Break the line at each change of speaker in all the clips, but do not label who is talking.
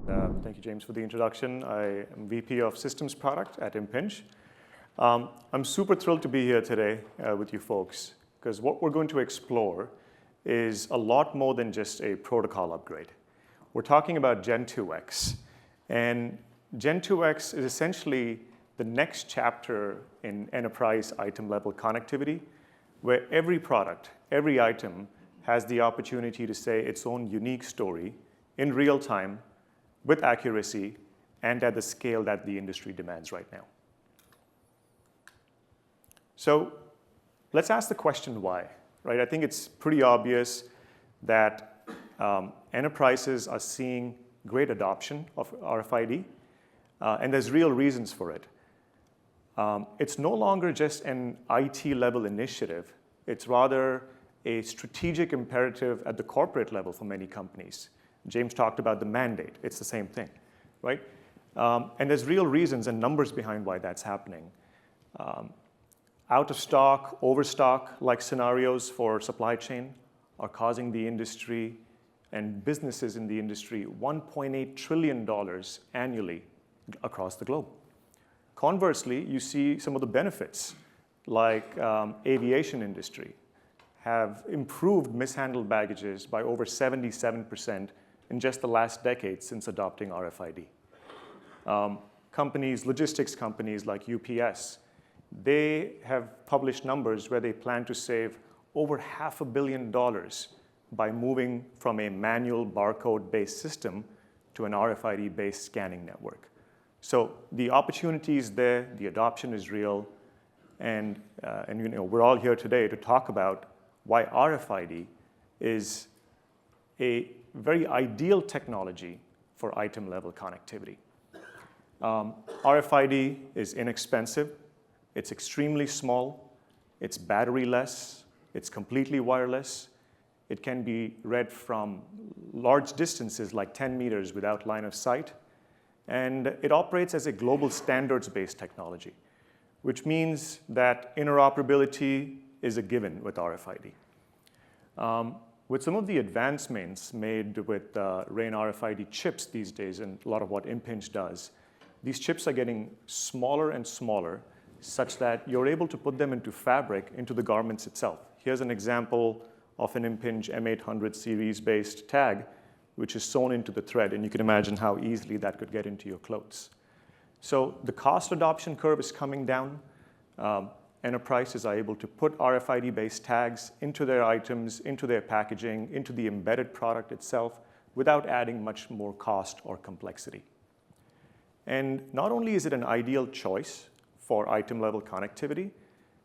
Thank you, James, for the introduction. I am VP of Systems Product at Impinj. I'm super thrilled to be here today with you folks, because what we're going to explore is a lot more than just a protocol upgrade. We're talking about Gen2X. And Gen2X is essentially the next chapter in enterprise item-level connectivity, where every product, every item, has the opportunity to say its own unique story in real time, with accuracy, and at the scale that the industry demands right now. So let's ask the question why, right? I think it's pretty obvious that enterprises are seeing great adoption of RFID, and there's real reasons for it. It's no longer just an IT-level initiative. It's rather a strategic imperative at the corporate level for many companies. James talked about the mandate. It's the same thing, right? And there's real reasons and numbers behind why that's happening. Out of stock, overstock-like scenarios for supply chain are causing the industry and businesses in the industry $1.8 trillion annually across the globe. Conversely, you see some of the benefits, like aviation industry, have improved mishandled baggages by over 77% in just the last decade since adopting RFID. Logistics companies like UPS, they have published numbers where they plan to save over $500 million by moving from a manual barcode-based system to an RFID-based scanning network. So the opportunity is there, the adoption is real, and we're all here today to talk about why RFID is a very ideal technology for item-level connectivity. RFID is inexpensive, it's extremely small, it's battery-less, it's completely wireless, it can be read from large distances like 10 meters without line of sight, and it operates as a global standards-based technology, which means that interoperability is a given with RFID. With some of the advancements made with RAIN RFID chips these days, and a lot of what Impinj does, these chips are getting smaller and smaller, such that you're able to put them into fabric, into the garments itself. Here's an example of an Impinj M800 series-based tag, which is sewn into the thread, and you can imagine how easily that could get into your clothes. So the cost adoption curve is coming down. Enterprises are able to put RFID-based tags into their items, into their packaging, into the embedded product itself, without adding much more cost or complexity. And not only is it an ideal choice for item-level connectivity,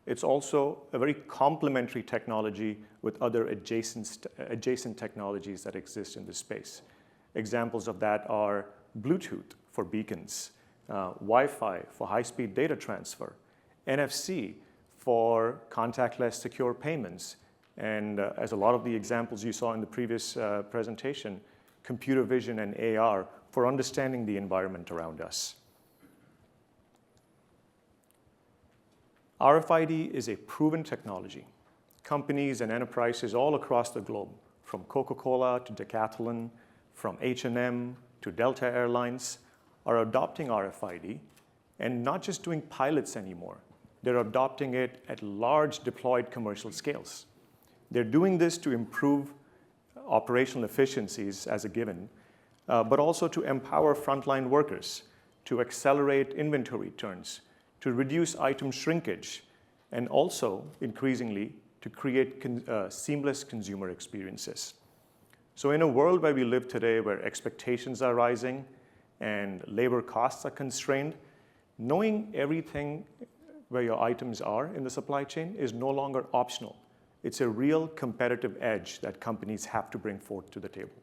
it's also a very complementary technology with other adjacent technologies that exist in this space. Examples of that are Bluetooth for beacons, Wi-Fi for high-speed data transfer, NFC for contactless secure payments, and as a lot of the examples you saw in the previous presentation, computer vision and AR for understanding the environment around us. RFID is a proven technology. Companies and enterprises all across the globe, from Coca-Cola to Decathlon, from H&M to Delta Airlines, are adopting RFID, and not just doing pilots anymore. They're adopting it at large deployed commercial scales. They're doing this to improve operational efficiencies as a given, but also to empower frontline workers, to accelerate inventory turns, to reduce item shrinkage, and also, increasingly, to create seamless consumer experiences. So in a world where we live today, where expectations are rising and labor costs are constrained, knowing everything where your items are in the supply chain is no longer optional. It's a real competitive edge that companies have to bring forth to the table.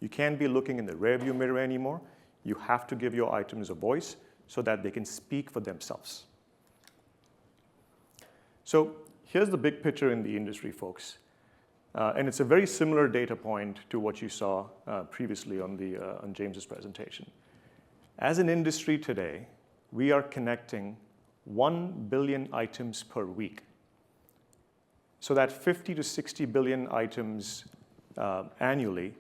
You can't be looking in the rearview mirror anymore. You have to give your items a voice so that they can speak for themselves. So here's the big picture in the industry, folks. And it's a very similar data point to what you saw previously on James's presentation. As an industry today, we are connecting 1 billion items per week. So that 50 to 60 billion items annually,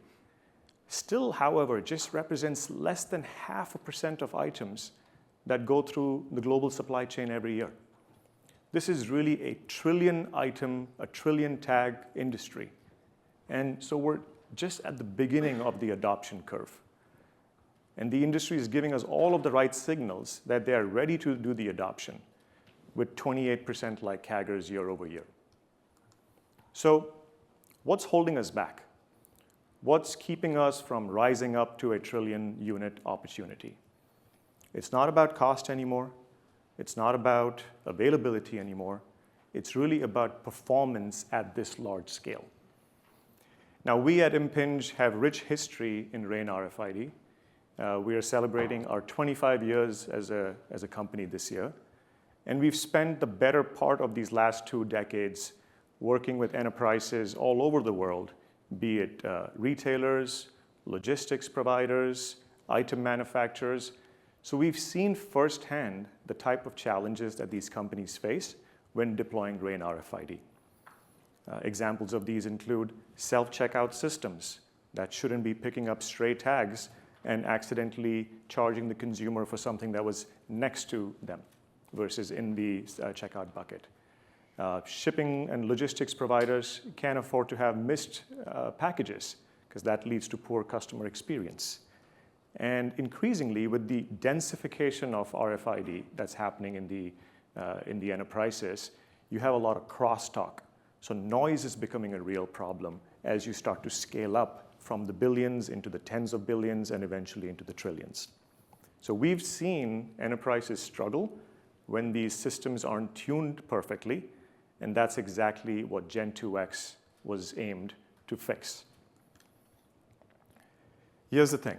still, however, just represents less than 0.5% of items that go through the global supply chain every year. This is really a trillion item, a trillion tag industry. And so we're just at the beginning of the adoption curve. And the industry is giving us all of the right signals that they are ready to do the adoption with 28% like CAGRs year over year. So what's holding us back? What's keeping us from rising up to a trillion unit opportunity? It's not about cost anymore. It's not about availability anymore. It's really about performance at this large scale. Now, we at Impinj have rich history in RAIN RFID. We are celebrating our 25 years as a company this year. And we've spent the better part of these last 2 decades working with enterprises all over the world, be it retailers, logistics providers, item manufacturers. So we've seen firsthand the type of challenges that these companies face when deploying RAIN RFID. Examples of these include self-checkout systems that shouldn't be picking up stray tags and accidentally charging the consumer for something that was next to them versus in the checkout bucket. Shipping and logistics providers can't afford to have missed packages because that leads to poor customer experience. And increasingly, with the densification of RFID that's happening in the enterprises, you have a lot of crosstalk. So noise is becoming a real problem as you start to scale up from the billions into the tens of billions and eventually into the trillions. So we've seen enterprises struggle when these systems aren't tuned perfectly, and that's exactly what Gen2X was aimed to fix. Here's the thing.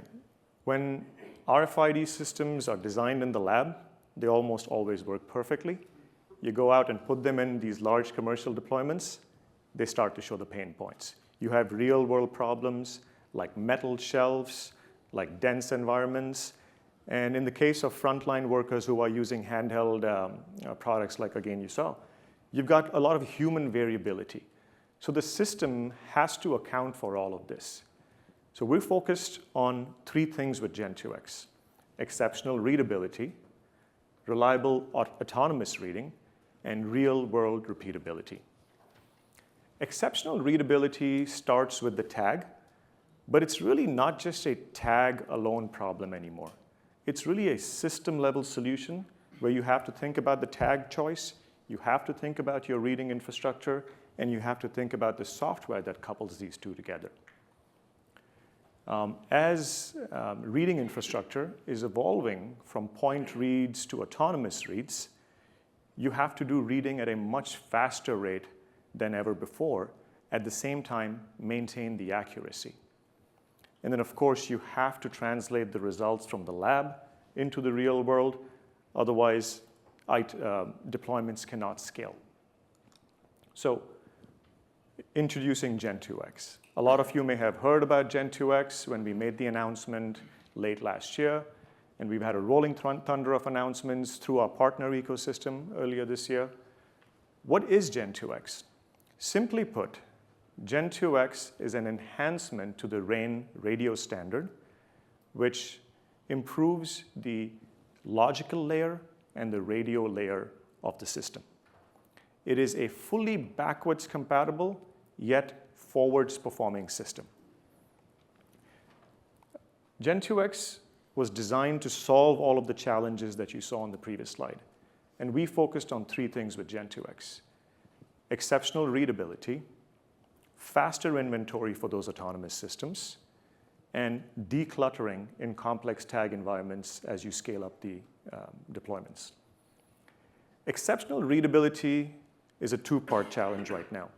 When RFID systems are designed in the lab, they almost always work perfectly. You go out and put them in these large commercial deployments, they start to show the pain points. You have real-world problems like metal shelves, like dense environments, and in the case of frontline workers who are using handheld products like, again, you saw, you've got a lot of human variability. So the system has to account for all of this. So we're focused on 3 things with Gen2X: exceptional readability, reliable autonomous reading, and real-world repeatability. Exceptional readability starts with the tag, but it's really not just a tag-alone problem anymore. It's really a system-level solution where you have to think about the tag choice, you have to think about your reading infrastructure, and you have to think about the software that couples these 2 together. As reading infrastructure is evolving from point reads to autonomous reads, you have to do reading at a much faster rate than ever before, at the same time maintain the accuracy. And then, of course, you have to translate the results from the lab into the real world, otherwise deployments cannot scale. So, introducing Gen2X. A lot of you may have heard about Gen2X when we made the announcement late last year, and we've had a rolling thunder of announcements through our partner ecosystem earlier this year. What is Gen2X? Simply put, Gen2X is an enhancement to the RAIN radio standard, which improves the logical layer and the radio layer of the system. It is a fully backwards compatible, yet forwards performing system. Gen2X was designed to solve all of the challenges that you saw on the previous slide. And we focused on 3 things with Gen2X: exceptional readability, faster inventory for those autonomous systems, and decluttering in complex tag environments as you scale up the deployments. Exceptional readability is a 2-part challenge right now.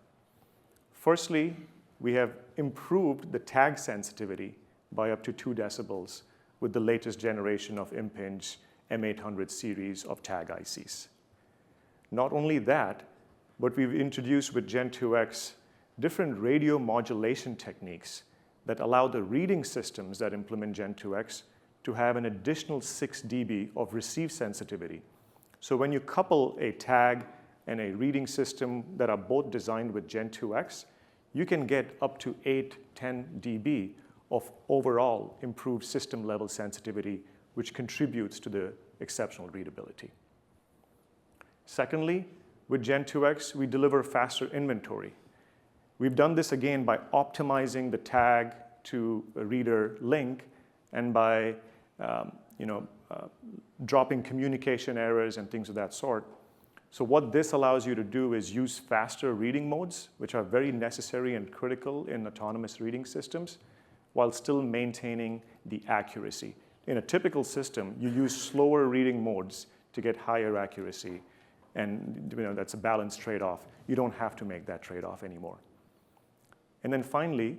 Firstly, we have improved the tag sensitivity by up to 2 decibels with the latest generation of Impinj M800 series of tag ICs. Not only that, but we've introduced with Gen2X different radio modulation techniques that allow the reading systems that implement Gen2X to have an additional 6 dB of receive sensitivity. So when you couple a tag and a reading system that are both designed with Gen2X, you can get up to 8-10 dB of overall improved system level sensitivity, which contributes to the exceptional readability. Secondly, with Gen2X, we deliver faster inventory. We've done this again by optimizing the tag to a reader link and by dropping communication errors and things of that sort. So what this allows you to do is use faster reading modes, which are very necessary and critical in autonomous reading systems, while still maintaining the accuracy. In a typical system, you use slower reading modes to get higher accuracy, and that's a balanced trade-off. You don't have to make that trade-off anymore. And then finally,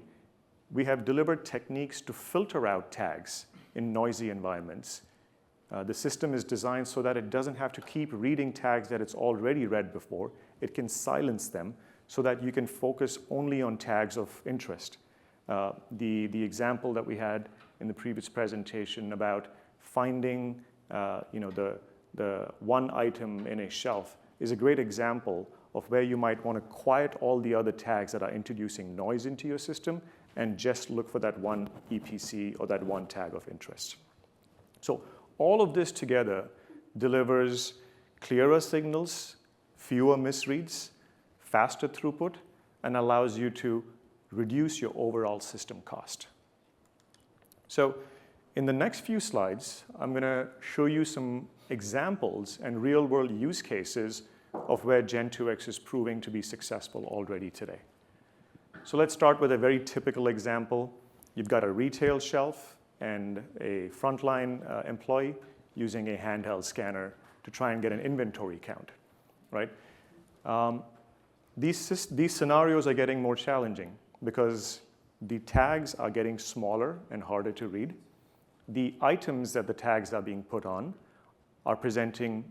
we have delivered techniques to filter out tags in noisy environments. The system is designed so that it doesn't have to keep reading tags that it's already read before. It can silence them so that you can focus only on tags of interest. The example that we had in the previous presentation about finding the one item in a shelf is a great example of where you might want to quiet all the other tags that are introducing noise into your system and just look for that one EPC or that one tag of interest. So all of this together delivers clearer signals, fewer misreads, faster throughput, and allows you to reduce your overall system cost. So in the next few slides, I'm going to show you some examples and real-world use cases of where Gen2X is proving to be successful already today. So let's start with a very typical example. You've got a retail shelf and a frontline employee using a handheld scanner to try and get an inventory count, right? These scenarios are getting more challenging because the tags are getting smaller and harder to read. The items that the tags are being put on are presenting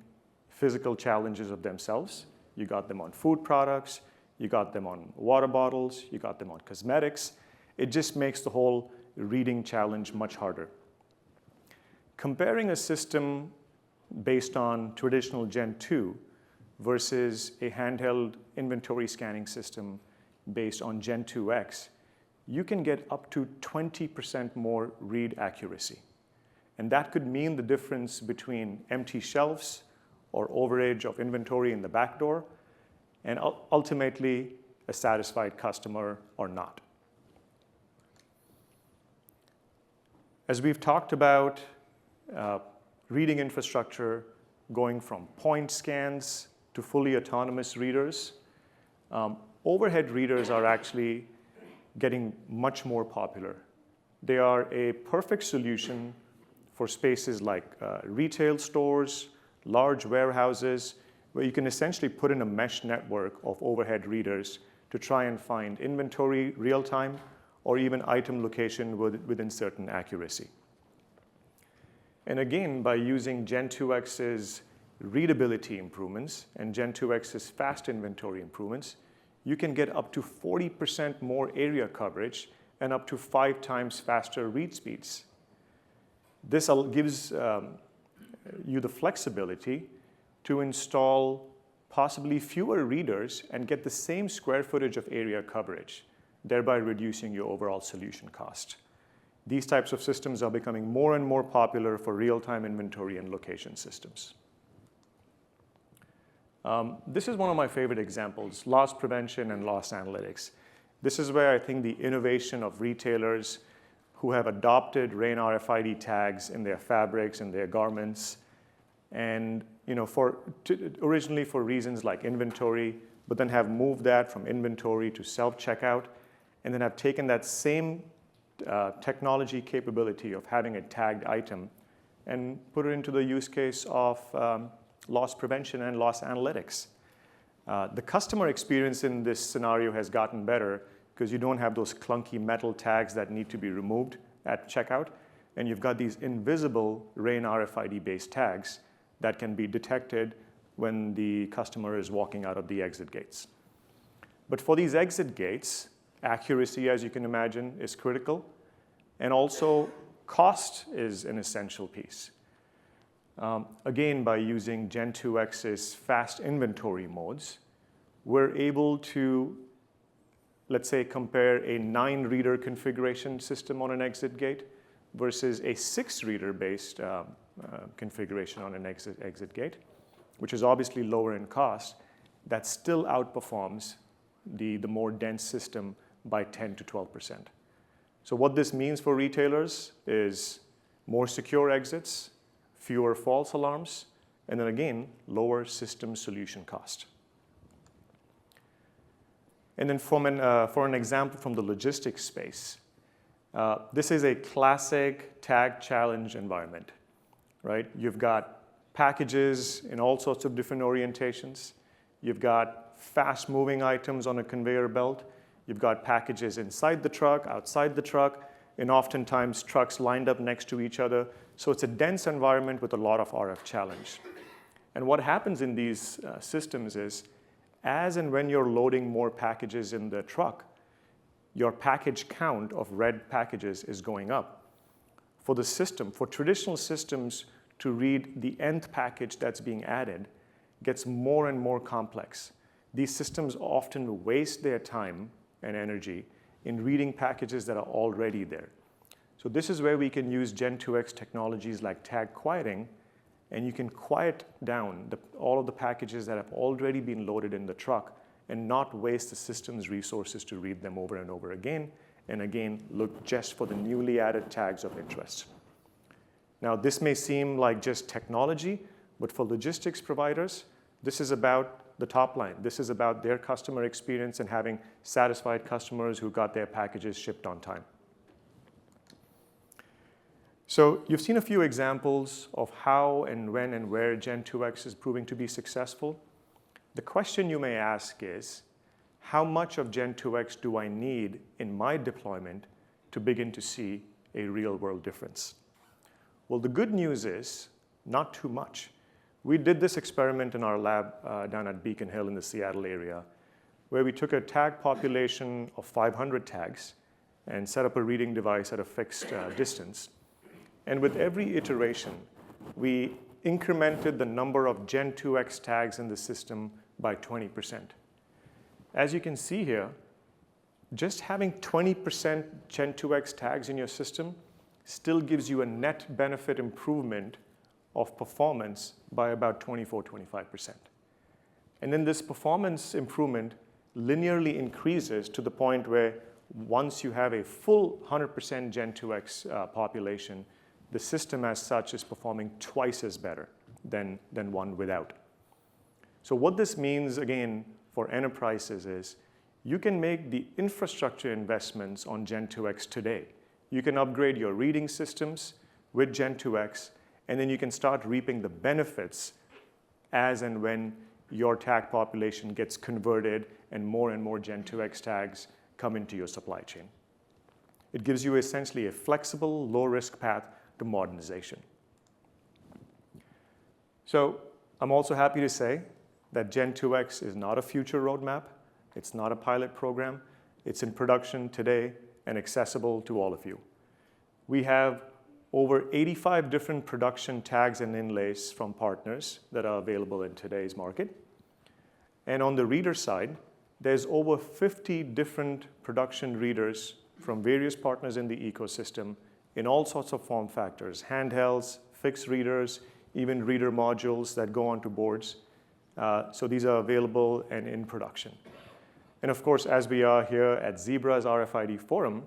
physical challenges of themselves. You got them on food products, you got them on water bottles, you got them on cosmetics. It just makes the whole reading challenge much harder. Comparing a system based on traditional Gen 2 versus a handheld inventory scanning system based on Gen2X, you can get up to 20% more read accuracy. And that could mean the difference between empty shelves or overage of inventory in the back door, and ultimately a satisfied customer or not. As we've talked about reading infrastructure going from point scans to fully autonomous readers, overhead readers are actually getting much more popular. They are a perfect solution for spaces like retail stores, large warehouses, where you can essentially put in a mesh network of overhead readers to try and find inventory real time or even item location within certain accuracy. And again, by using Gen2X's readability improvements and Gen2X's fast inventory improvements, you can get up to 40% more area coverage and up to 5 times faster read speeds. This gives you the flexibility to install possibly fewer readers and get the same square footage of area coverage, thereby reducing your overall solution cost. These types of systems are becoming more and more popular for real-time inventory and location systems. This is one of my favorite examples, loss prevention and loss analytics. This is where I think the innovation of retailers who have adopted RAIN RFID tags in their fabrics and their garments, and originally for reasons like inventory, but then have moved that from inventory to self-checkout, and then have taken that same technology capability of having a tagged item and put it into the use case of loss prevention and loss analytics. The customer experience in this scenario has gotten better because you don't have those clunky metal tags that need to be removed at checkout, and you've got these invisible RAIN RFID-based tags that can be detected when the customer is walking out of the exit gates. But for these exit gates, accuracy, as you can imagine, is critical, and also cost is an essential piece. Again, by using Gen2X's fast inventory modes, we're able to let's say, compare a 9-reader configuration system on an exit gate versus a 6-reader based configuration on an exit gate, which is obviously lower in cost, that still outperforms the more dense system by 10 to 12%. So what this means for retailers is more secure exits, fewer false alarms, and then again, lower system solution cost. And then for an example from the logistics space, this is a classic tag challenge environment, right? You've got packages in all sorts of different orientations. You've got fast-moving items on a conveyor belt. You've got packages inside the truck, outside the truck, and oftentimes trucks lined up next to each other. So it's a dense environment with a lot of RF challenge. And what happens in these systems is, as and when you're loading more packages in the truck, your package count of red packages is going up. For the system, for traditional systems to read the nth package that's being added, gets more and more complex. These systems often waste their time and energy in reading packages that are already there. So this is where we can use Gen2X technologies like tag quieting, and you can quiet down all of the packages that have already been loaded in the truck and not waste the system's resources to read them over and over again, and again, look just for the newly added tags of interest. Now, this may seem like just technology, but for logistics providers, this is about the top line. This is about their customer experience and having satisfied customers who got their packages shipped on time. So you've seen a few examples of how and when and where Gen2X is proving to be successful. The question you may ask is, how much of Gen2X do I need in my deployment to begin to see a real-world difference? Well, the good news is not too much. We did this experiment in our lab down at Beacon Hill in the Seattle area, where we took a tag population of 500 tags and set up a reading device at a fixed distance. And with every iteration, we incremented the number of Gen2X tags in the system by 20%. As you can see here, just having 20% Gen2X tags in your system still gives you a net benefit improvement of performance by about 24–25%. And then this performance improvement linearly increases to the point where once you have a full 100% Gen2X population, the system as such is performing twice as better than one without. So what this means, again, for enterprises is you can make the infrastructure investments on Gen2X today. You can upgrade your reading systems with Gen2X, and then you can start reaping the benefits as and when your tag population gets converted and more Gen2X tags come into your supply chain. It gives you essentially a flexible, low-risk path to modernization. So I'm also happy to say that Gen2X is not a future roadmap. It's not a pilot program. It's in production today and accessible to all of you. We have over 85 different production tags and inlays from partners that are available in today's market. And on the reader side, there's over 50 different production readers from various partners in the ecosystem in all sorts of form factors, handhelds, fixed readers, even reader modules that go onto boards. So these are available and in production. And of course, as we are here at Zebra's RFID Forum,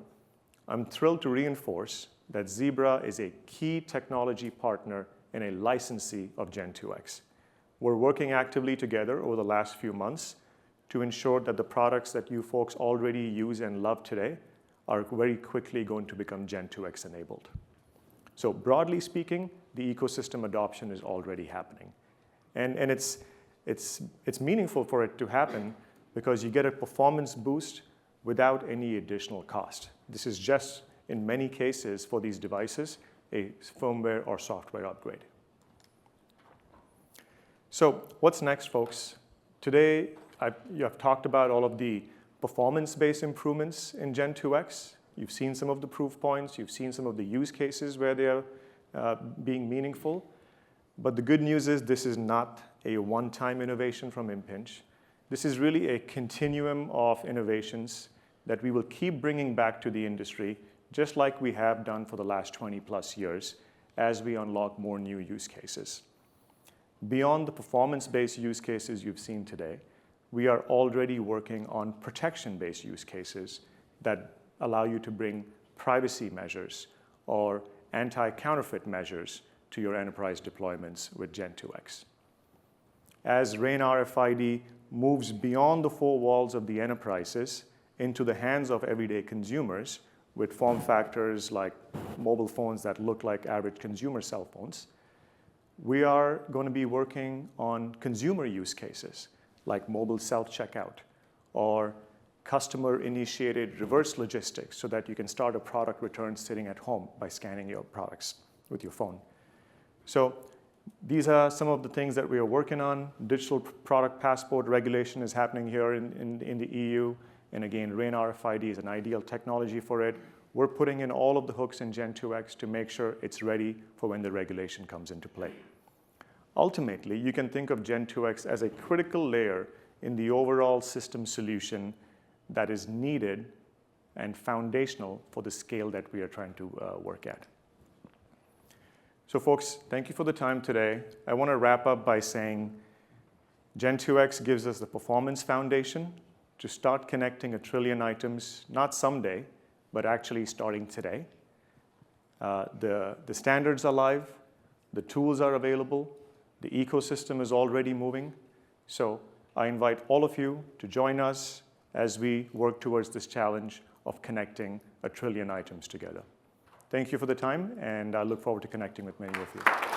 I'm thrilled to reinforce that Zebra is a key technology partner and a licensee of Gen2X. We're working actively together over the last few months to ensure that the products that you folks already use and love today are very quickly going to become Gen2X enabled. So broadly speaking, the ecosystem adoption is already happening. And it's meaningful for it to happen because you get a performance boost without any additional cost. This is just, in many cases for these devices, a firmware or software upgrade. So what's next, folks? Today, I've talked about all of the performance-based improvements in Gen2X. You've seen some of the proof points. You've seen some of the use cases where they are being meaningful. But the good news is this is not a one-time innovation from Impinj. This is really a continuum of innovations that we will keep bringing back to the industry, just like we have done for the last 20+ years, as we unlock more new use cases. Beyond the performance-based use cases you've seen today, we are already working on protection-based use cases that allow you to bring privacy measures or anti-counterfeit measures to your enterprise deployments with Gen2X. As RAIN RFID moves beyond the four walls of the enterprises into the hands of everyday consumers with form factors like mobile phones that look like average consumer cell phones, we are going to be working on consumer use cases like mobile self-checkout or customer-initiated reverse logistics so that you can start a product return sitting at home by scanning your products with your phone. So these are some of the things that we are working on. Digital product passport regulation is happening here in the EU. And again, RAIN RFID is an ideal technology for it. We're putting in all of the hooks in Gen2X to make sure it's ready for when the regulation comes into play. Ultimately, you can think of Gen2X as a critical layer in the overall system solution that is needed and foundational for the scale that we are trying to work at. So folks, thank you for the time today. I want to wrap up by saying Gen2X gives us the performance foundation to start connecting 1 trillion items, not someday, but actually starting today. The standards are live, the tools are available, the ecosystem is already moving. So I invite all of you to join us as we work towards this challenge of connecting 1 trillion items together. Thank you for the time, and I look forward to connecting with many of you.